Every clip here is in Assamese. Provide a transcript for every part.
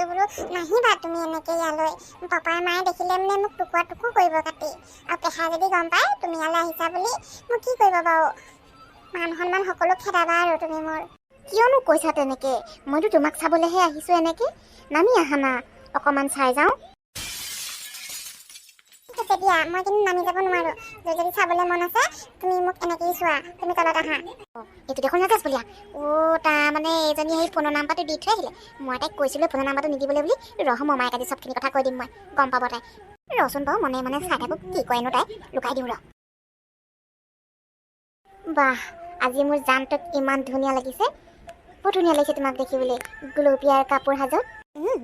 কৈছোঁ বোলো নাহিবা তুমি এনেকৈ ইয়ালৈ। পাপাই মায়ে দেখিলে মানে মোক টুকুৰা টুকুৰ কৰিব কাটি। আৰু পেহাই যদি গম পায় তুমি ইয়ালৈ আহিছা বুলি মোক কি কৰিব বাৰু? মান সন্মান সকলো খেদাবা আৰু তুমি মোৰ। কিয়নো কৈছা তেনেকে? মইতো তোমাক চাবলৈহে আহিছোঁ এনেকে। নামি আহা না, অকণমান চাই যাওঁ। ঠিক আছে দিয়া, মই কিন্তু নামি যাব নোৱাৰোঁ। যদি চাবলৈ মন আছে তুমি মোক এনেকেই চোৱা, তুমি তলত আহা। এইটো দেখোন ৰাজেশ বলিয়া। তাৰমানে এইজনী সেই ফোনৰ নাম্বাৰটো দি থৈ আহিলে। মই তাইক কৈছিলোঁ ফোনৰ নাম্বাৰটো নিদিবলৈ বুলি। ৰহ মামাই কালি চবখিনি কথা কৈ দিম, মই গম পাব তাই। ৰচোন বাৰু মনে মনে চাই থাকোঁ কি কয়নো তাই, লুকাই দিওঁ ৰ। বাহ, আজি মোৰ জানটোত ইমান ধুনীয়া লাগিছে। বহুত ধুনীয়া লাগিছে তোমাক দেখিবলৈ, গুলপীয়া কাপোৰ সাজত।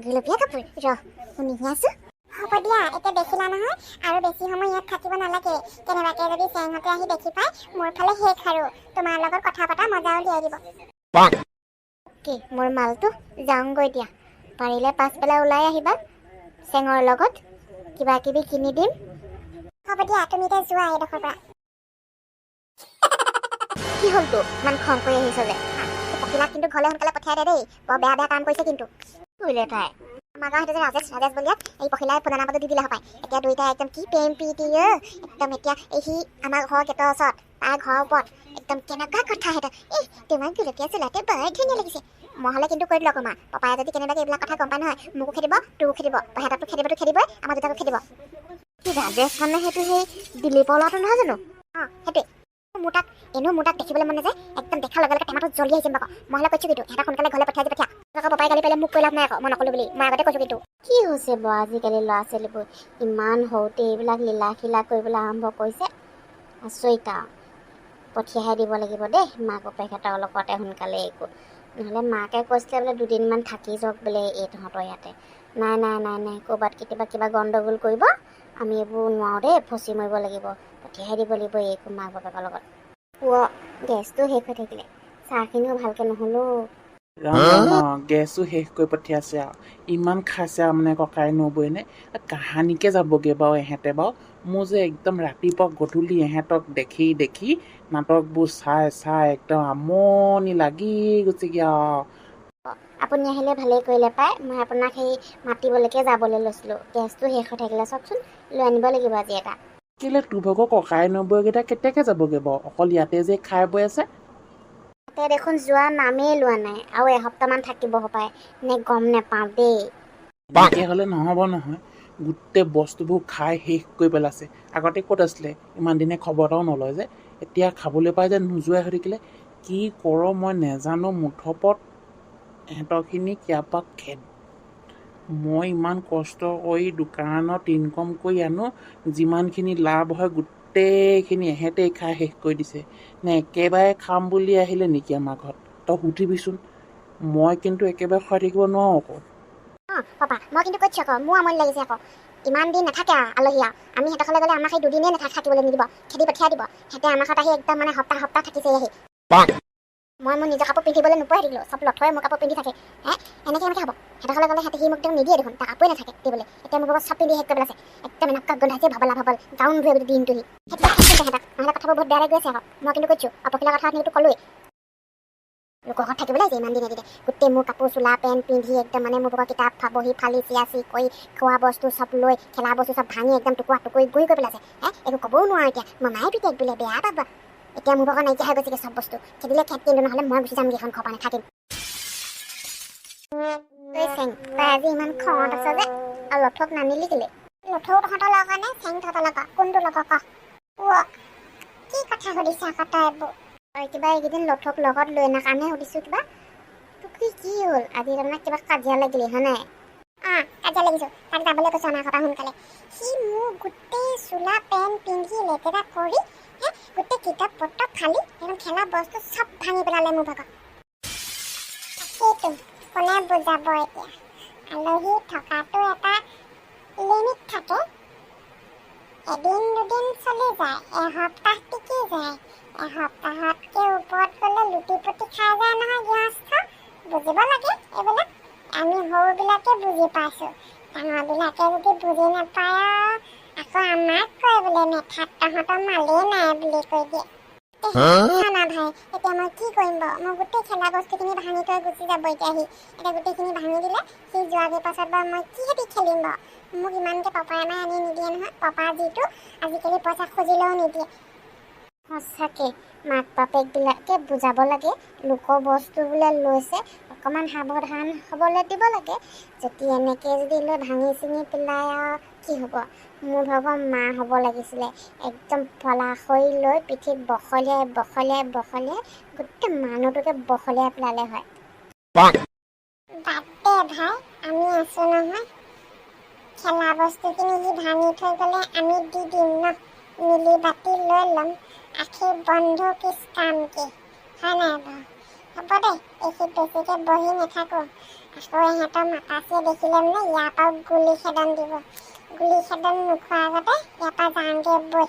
গুলপীয়া কাপোৰ, ৰহ শুনিহে আছোঁ। হ'ব দিয়া, এতিয়া দেখিলা নহয়, আৰু বেছি সময় ইয়াত থাকিব নালাগে। কেনেবাকৈ যদি চেংহঁতে আহি দেখি পায় মোৰ ফালে শেষ আৰু। তোমাৰ লগত কথা পতা মজা উলিয়াই দিব। কি মোৰ মালটো যাওঁগৈ দিয়া। পাৰিলে পাছবেলা ওলাই আহিবা, চেঙৰ লগত কিবা কিবি কিনি দিম। হ'ব দিয়া, তুমি এতিয়া যোৱা এইডোখৰ পৰা। কি হ'লতো ইমান খং কৰি আহিছ যে? পখিলাক কিন্তু ঘৰলৈ সোনকালে পঠিয়াই দে দেই, বৰ বেয়া বেয়া কাম কৰিছে কিন্তু। কৰিলে তাই? আমাৰ গাঁৱত যে ৰাজেশ বলিয়াক এই পখিলাই ফোনৰ নাম্বাৰটো দি দিলে হপায়। এতিয়া দুইটাই একদম কি প্ৰেম প্ৰীতি একদম। এতিয়া সি আমাৰ ঘৰৰ গেটৰ ওচৰত, তাৰ ঘৰৰ ওপৰত একদম কেনেকুৱা কথা সিহঁতৰ। তোমাৰ গুলপীয়া চোলাতে বৰ ধুনীয়া লাগিছে। মই হ'লে কিন্তু কৈ দিলোঁ আকৌ মা, পাপাই যদি কেনেবাকৈ এইবিলাক কথা গম পায় নহয়, মোকো খেদিব তোকো খেদিব, সিহঁতকতো খেদিবই, আমাৰ দুটাকো খেদিব। কি ৰাজেশ মানে সেইটো সেই দিলীপৰ ল'ৰাটো নহয় জানো? সেইটোৱে। মোৰ তাক দেখিবলৈ মন নাযায়, একদম দেখাৰ লগে লগে টেমাটো জ্বলি আহিছে আকৌ। মই হ'লে কৈছোঁ কিন্তু সিহঁতক সোনকালে ঘৰলৈ পঠিয়াই পঠিয়া। আকৌ পাপাই গালি পাৰিলে মোক কৈ লাভ নাই আকৌ, মই নক'লোঁ বুলি মই আগতে কৈছোঁ কিন্তু। কি হৈছে বাৰু আজিকালি ল'ৰা ছোৱালীবোৰ ইমান সৰুতে এইবিলাক লীলা খিলা কৰিবলৈ আৰম্ভ কৰিছে। আচৰিত আৰু। পঠিয়াই দিব লাগিব দেই মাক বাপেকহঁতৰ লগতে সোনকালে একো নহ'লে। মাকে কৈছিলে বোলে দুদিনমান থাকি যাওক বোলে এই তহঁতৰ ইয়াতে। নাই ক'ৰবাত কেতিয়াবা কিবা গণ্ডগোল কৰিব, আমি এইবোৰ নোৱাৰোঁ দেই, ফচি মৰিব লাগিব। পঠিয়াই দিব লাগিব একো মাক বাপেকৰ লগত। গেছটো শেষ হৈ থাকিলে, চাহখিনিও ভালকৈ নহ'লেও। গেছো শেষ কৰি পঠিয়াইছে আৰু ইমান খাইছে আৰু মানে ককাই নবৈনে। কাহানিকে যাবগৈ বাৰু এহেঁতে বাৰু। মোৰ যে একদম ৰাতিপুৱা গধূলি এহেঁতক দেখি দেখি নাটকবোৰ চাই একদম আমনি লাগি গৈছেগৈ আৰু। আপুনি আহিলে ভালেই কৰিলে পাই, মই আপোনাক সেই মাতিবলৈকে যাবলৈ লৈছিলোঁ। গেছটো শেষ হৈ থাকিলে চাওকচোন, লৈ আনিব লাগিব আজি এটা। কেলৈ তোৰ ভাগৰ ককাই নবৌকেইটা কেতিয়াকৈ যাবগৈ বাৰু? অকল ইয়াতে যে খাই বৈ আছে। তাতে দেখোন যোৱা নামেই লোৱা নাই, আৰু এসপ্তাহমান থাকিব হপায় নে গম নেপাওঁ দেই। এনেকৈ হ'লে নহ'ব নহয়, গোটেই বস্তুবোৰ খাই শেষ কৰি পেলাইছে। আগতে ক'ত আছিলে ইমান দিনে খবৰ এটাও নলয় যে, এতিয়া খাবলৈ পাই যে নোযোৱাই হৈ থাকিলে। কি কৰ মই নেজানো, মুঠপত এহেঁতৰখিনিক ইয়াৰ পৰা খেদ। মই ইমান কষ্ট কৰি দোকানত ইনকম কৰি আনো, যিমানখিনি লাভ হয় গোটেইখিনি এহেঁতেই খাই শেষ কৰি দিছে। নে একেবাৰে খাম বুলি আহিলে নেকি আমাৰ ঘৰত? তই সুধিবিচোন। মই কিন্তু একেবাৰে খুৱাই থাকিব নোৱাৰোঁ আকৌ। পাপা মই কিন্তু কৈছোঁ আকৌ, মোৰ আমনি লাগিছে আকৌ। ইমান দিন নাথাকে আৰু আলহী আৰু। আমি সিহঁতৰ ঘৰলৈ গ'লে আমাক সেই দুদিনেই থাকিবলৈ নিদিব, খেদি পঠিয়াই দিব। সিহঁতে আমাৰ ঘৰত আহি একদম মানে সপ্তাহ থাকিছে আহি। মই মোৰ নিজৰ কাপোৰ পিন্ধিবলৈ নোপোৱাই থাকিলোঁ, চব লথৰে মোৰ কাপোৰ পিন্ধি থাকে। এনেকৈ হ'ব সিহঁতৰ ঘৰলৈ গ'লে সিহঁতে সি মোক একদম নিদিয়ে দেখোন, তাৰ কাপোৰে নাথাকে দিবলৈ। এতিয়া মোৰ চব পিন্ধি শেষ কৰি পেলাইছে, একদম এনেকুৱা গোন্ধাইছে ভবলা গাউন ধুৱে দিনটো সি। সিহঁতক নহ'লে কথাবোৰ বহুত বেয়া লাগি গৈছে আকৌ। মই কিন্তু কৈছোঁ অপখিলা কথা কিন্তু ক'লোৱেই। লোকৰ ঘৰত থাকিবলৈ আহিছে ইমান দিনে গোটেই মোৰ কাপোৰ চোলা পেণ্ট পিন্ধি একদম মানে মোৰ কিতাপ বহি ফালি চিয়াচি কৰি খোৱা বস্তু চব লৈ খেলা বস্তু চব ভাঙি একদম টুকুৰা টুকুৰি গুৰি কৰি পেলাইছে। একো ক'বও নোৱাৰো এতিয়া, মামাই পিতেক বোলে বেয়া পাবা। এতিয়া মোৰ ভাগৰ নাইকিয়া হৈ গৈছেগৈ চব বস্তু। খেদিলে খেদ, কিন্তু নহ'লে মই গুচি যাম এইখন ঘৰৰ পৰা নাথাকিম। তই আজি ইমান খঙত আছ যে, আৰু লথক নানিলি কেলে? লথৌ তহঁতৰ লগৰ নে চেং তহঁতৰ লগৰ? কোনটো লগৰ ক? কি কথা সুধিছা আকৌ তই এইবোৰ? তই কিবা এইকেইদিন লথক লগত লৈ না কাৰণেহে সুধিছোঁ কিবা। তোক কি হ'ল আজি তাৰমানে কিবা কাজিয়া লাগিলি হয় নাই? কাজিয়া লাগিছোঁ, তাক যাবলৈ কৈছোঁ আমাৰ ঘৰৰ পৰা সোনকালে। সি মোৰ গোটেই চোলা পেণ্ট পিন্ধি লেতেৰা কৰি গোটেই কিতাপ পত্ৰ ফালি একদম খেলা বস্তু চব ভাঙি পেলালে মোৰ ভাগত। তাকেইতো কোনে বুজাব এতিয়া? আলহী থকাটো এটা লিমিট থাকে। এদিন দুদিন চলি যায়, এসপ্তাহ টিকি যায়। এসপ্তাহতকৈ ওপৰত গ'লে লুটি পুটি খাই যায় নহয় গৃহস্থ। বুজিব লাগে এইবিলাক। আমি সৰুবিলাকে বুজি পাইছোঁ, ডাঙৰবিলাকে যদি বুজি নাপায় আকৌ আমাক কয় বোলে মেথাত তহঁতৰ মালেই নাই বুলি কৈ দিয়ে। তাকে খানা ভাই এতিয়া মই কি কৰিম বাৰু মই গোটেই খেলা বস্তুখিনি ভাঙি থৈ গুচি যাব এতিয়া এতিয়া গোটেইখিনি ভাঙি দিলে সি যোৱাগৈ পাছত বাৰু মই কিহেদি খেলিম বাৰু মোক ইমানকৈ পাপাই আমাৰ আনি নিদিয়ে নহয় পাপা যিটো আজিকালি পইচা খুজিলেও নিদিয়ে সঁচাকৈ মাক বাপেকবিলাকে বুজাব লাগে লোকৰ বস্তু বোলে লৈছে অকণমান সাৱধান হ'বলৈ দিব লাগে যদি এনেকৈ যদি লৈ ভাঙি চিঙি পেলাই আৰু কি হ'ব মোৰ ভাগৰ মা হ'ব লাগিছিলে একদম পলাশৰি লৈ পিঠিত বখলিয়াই বখলিয়াই বখলিয়াই গোটেই মানুহটোকে বখলিয়াই পেলালে হয় বাদ দে ভাই আমি আছো নহয় খেলা বস্তুখিনি সি ভাঙি থৈ গ'লে আমি দি দিম ন মিলি বাতি লৈ ল'ম আখি বন্ধু কিছ কাম কি হয় নাই বাৰু হ'ব দে এইখিনি বেছিকৈ বহি নাথাকোঁ আকৌ ইহঁতৰ মাতাচিয়ে দেখিলে মানে ইয়াৰ পৰা গুলি খেদন দিব গুলি খেদন নোখোৱাৰ আগতে ইয়াৰ পৰা যাওঁগৈ বৈ